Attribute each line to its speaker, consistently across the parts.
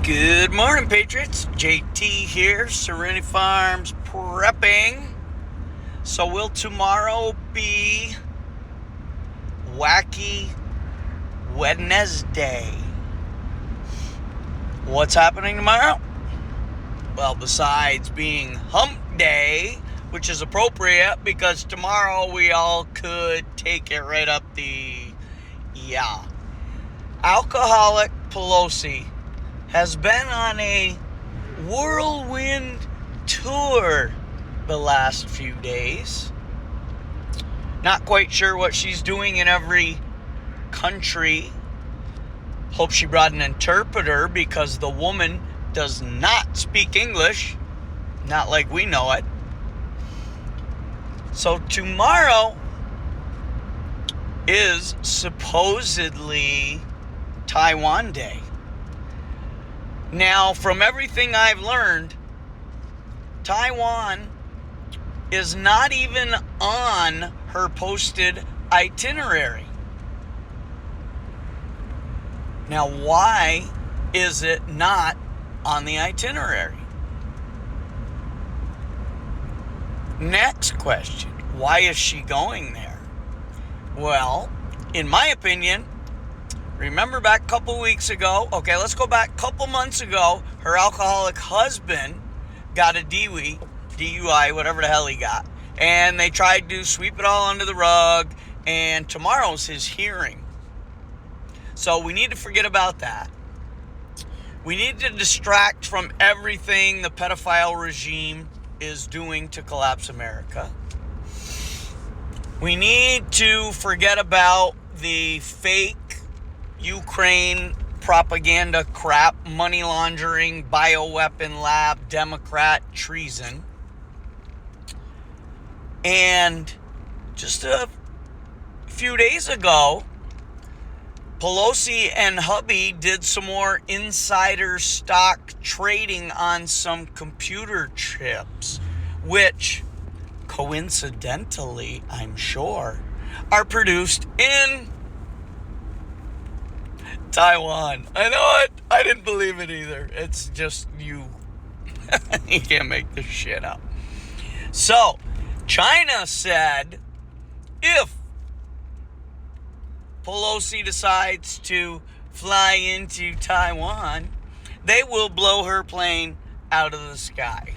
Speaker 1: Good morning, Patriots. JT here, Serenity Farms prepping. So will tomorrow be Wacky Wednesday? What's happening tomorrow? Well, besides being hump day, which is appropriate because tomorrow we all could take it right up the, alcoholic Pelosi has been on a whirlwind tour the last few days. Not quite sure what she's doing in every country. Hope she brought an interpreter because the woman does not speak English. Not like we know it. So tomorrow is supposedly Taiwan Day. Now, from everything I've learned, Taiwan is not even on her posted itinerary. Now, why is it not on the itinerary? Next question, why is she going there? Well, in my opinion, remember back a couple weeks ago, let's go back a couple months ago, her alcoholic husband got a DUI, whatever the hell he got. And they tried to sweep it all under the rug, and tomorrow's his hearing. So we need to forget about that. We need to distract from everything the pedophile regime is doing to collapse America. We need to forget about the fake Ukraine propaganda crap, money laundering, bioweapon lab, Democrat treason. And just a few days ago, Pelosi and hubby did some more insider stock trading on some computer chips, which coincidentally, I'm sure, are produced in Taiwan. I know it. I didn't believe it either. It's just you. You can't make this shit up. So, China said if Pelosi decides to fly into Taiwan, they will blow her plane out of the sky.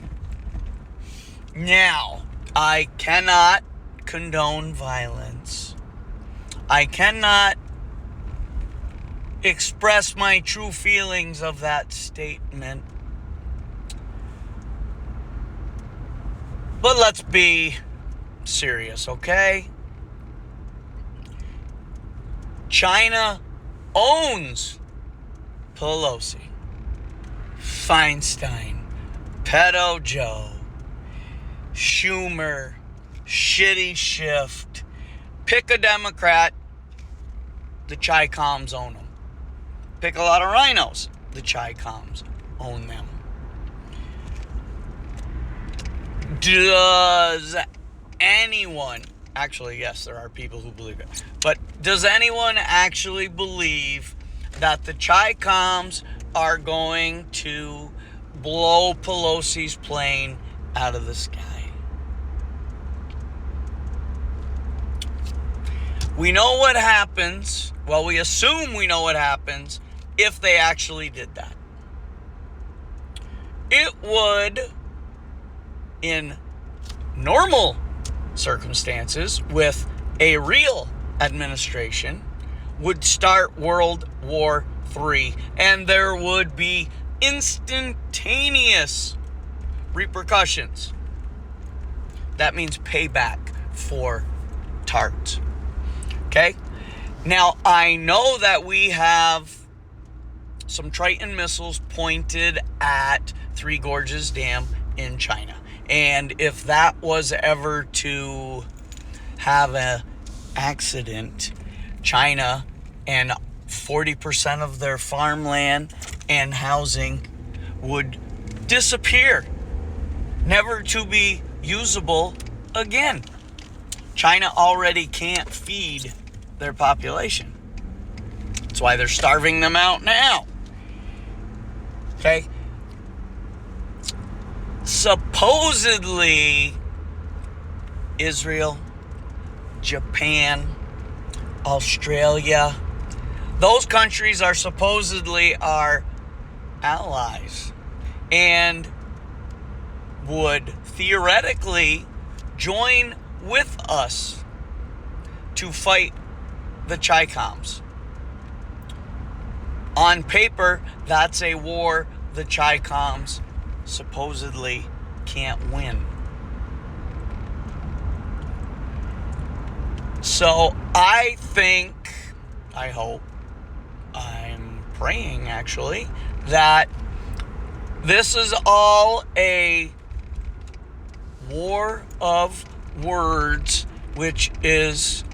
Speaker 1: Now, I cannot condone violence. I cannot express my true feelings of that statement. But let's be serious, okay? China owns Pelosi, Feinstein, pedojoe, Schumer, shitty shift. Pick a Democrat, the Chi-Coms own them. Pick a lot of rhinos, the Chi-Coms own them. Does anyone, actually, yes, there are people who believe it, but does anyone actually believe that the Chi-Coms are going to blow Pelosi's plane out of the sky? We know what happens. Well, we assume we know what happens if they actually did that. It would, in normal circumstances, with a real administration, would start World War III, and there would be instantaneous repercussions. That means payback for tarts. Okay? Now, I know that we have some Triton missiles pointed at Three Gorges Dam in China. And if that was ever to have an accident, China and 40% of their farmland and housing would disappear, never to be usable again. China already can't feed their population. That's why they're starving them out now. Okay? Supposedly, Israel, Japan, Australia, those countries are supposedly our allies and would theoretically join with us to fight the Chicoms. On paper, that's a war the Chicoms supposedly can't win. So I hope, I'm praying actually, that this is all a war of words, which is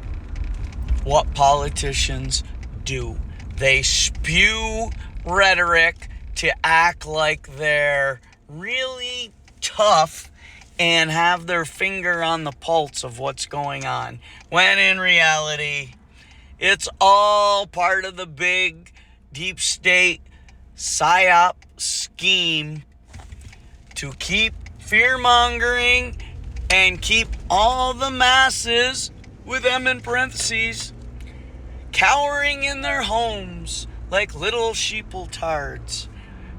Speaker 1: what politicians do. They spew rhetoric to act like they're really tough and have their finger on the pulse of what's going on, when in reality, it's all part of the big deep state psyop scheme to keep fear-mongering and keep all the masses, with them in parentheses, cowering in their homes like little sheepletards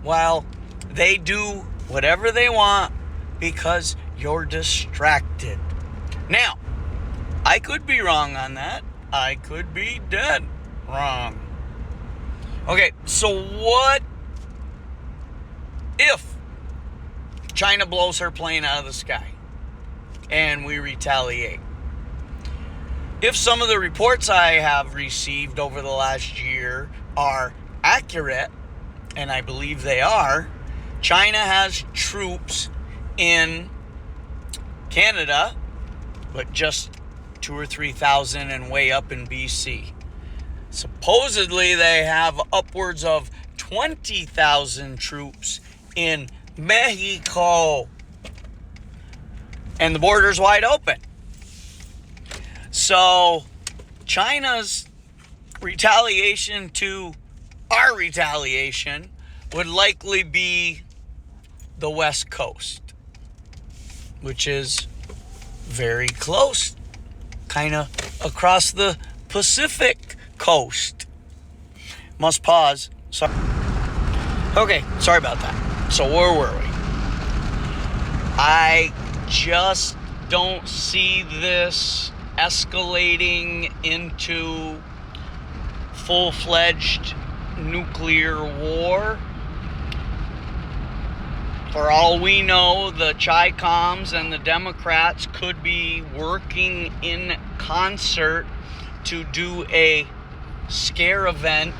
Speaker 1: while they do whatever they want because you're distracted. Now, I could be wrong on that. I could be dead wrong. Okay, so what if China blows her plane out of the sky and we retaliate? If some of the reports I have received over the last year are accurate, and I believe they are, China has troops in Canada, but just 2,000 or 3,000 and way up in BC. Supposedly they have upwards of 20,000 troops in Mexico, and the border's wide open. So China's retaliation to our retaliation would likely be the West Coast, which is very close, kind of across the Pacific coast. Must pause. Sorry. Okay, sorry about that. So where were we? I just don't see this escalating into full-fledged nuclear war. For all we know, the Chicoms and the Democrats could be working in concert to do a scare event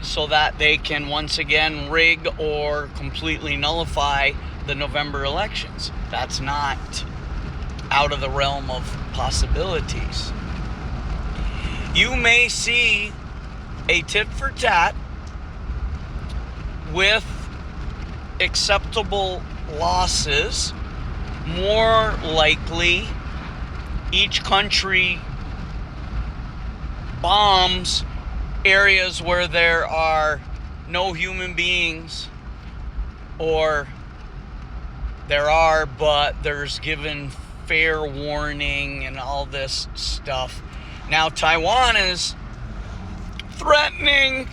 Speaker 1: so that they can once again rig or completely nullify the November elections. That's not out of the realm of possibilities. You may see a tit for tat with acceptable losses. More likely, each country bombs areas where there are no human beings, or there are, but there's given fair warning and all this stuff. Now, Taiwan is threatening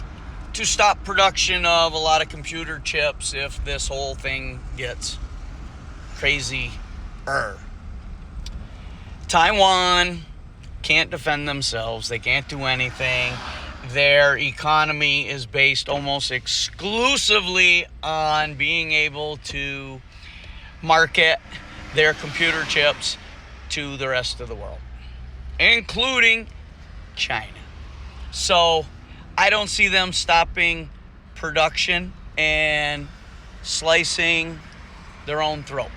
Speaker 1: to stop production of a lot of computer chips if this whole thing gets crazy. Taiwan can't defend themselves. They can't do anything. Their economy is based almost exclusively on being able to market their computer chips to the rest of the world, including China. So I don't see them stopping production and slicing their own throat.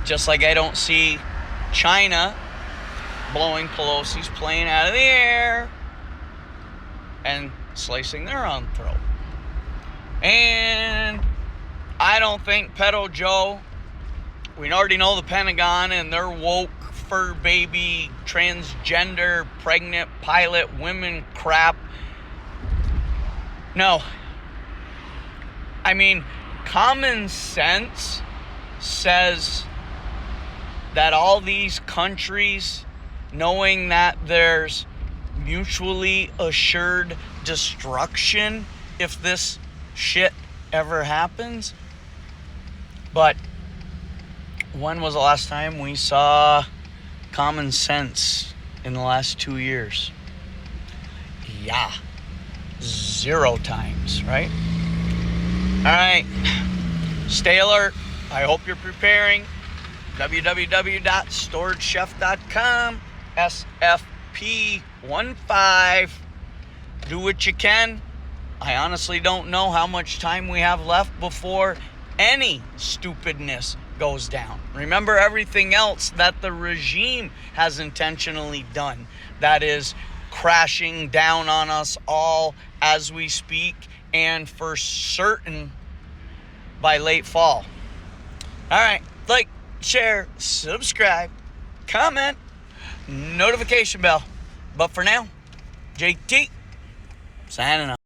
Speaker 1: Just like I don't see China blowing Pelosi's plane out of the air and slicing their own throat. And I don't think pedojoe, we already know the Pentagon and their woke fur baby, transgender, pregnant pilot women crap No. I mean, common sense says that all these countries, knowing that there's mutually assured destruction if this shit ever happens. But when was the last time we saw common sense in the last 2 years? Yeah. 0 times, right? All right. Stay alert. I hope you're preparing. www.storedchef.com. SFP15. Do what you can. I honestly don't know how much time we have left before any stupidness goes down. Remember everything else that the regime has intentionally done that is crashing down on us all as we speak, and for certain by late fall. All right, like, share, subscribe, comment, notification bell. But for now, JT, signing off.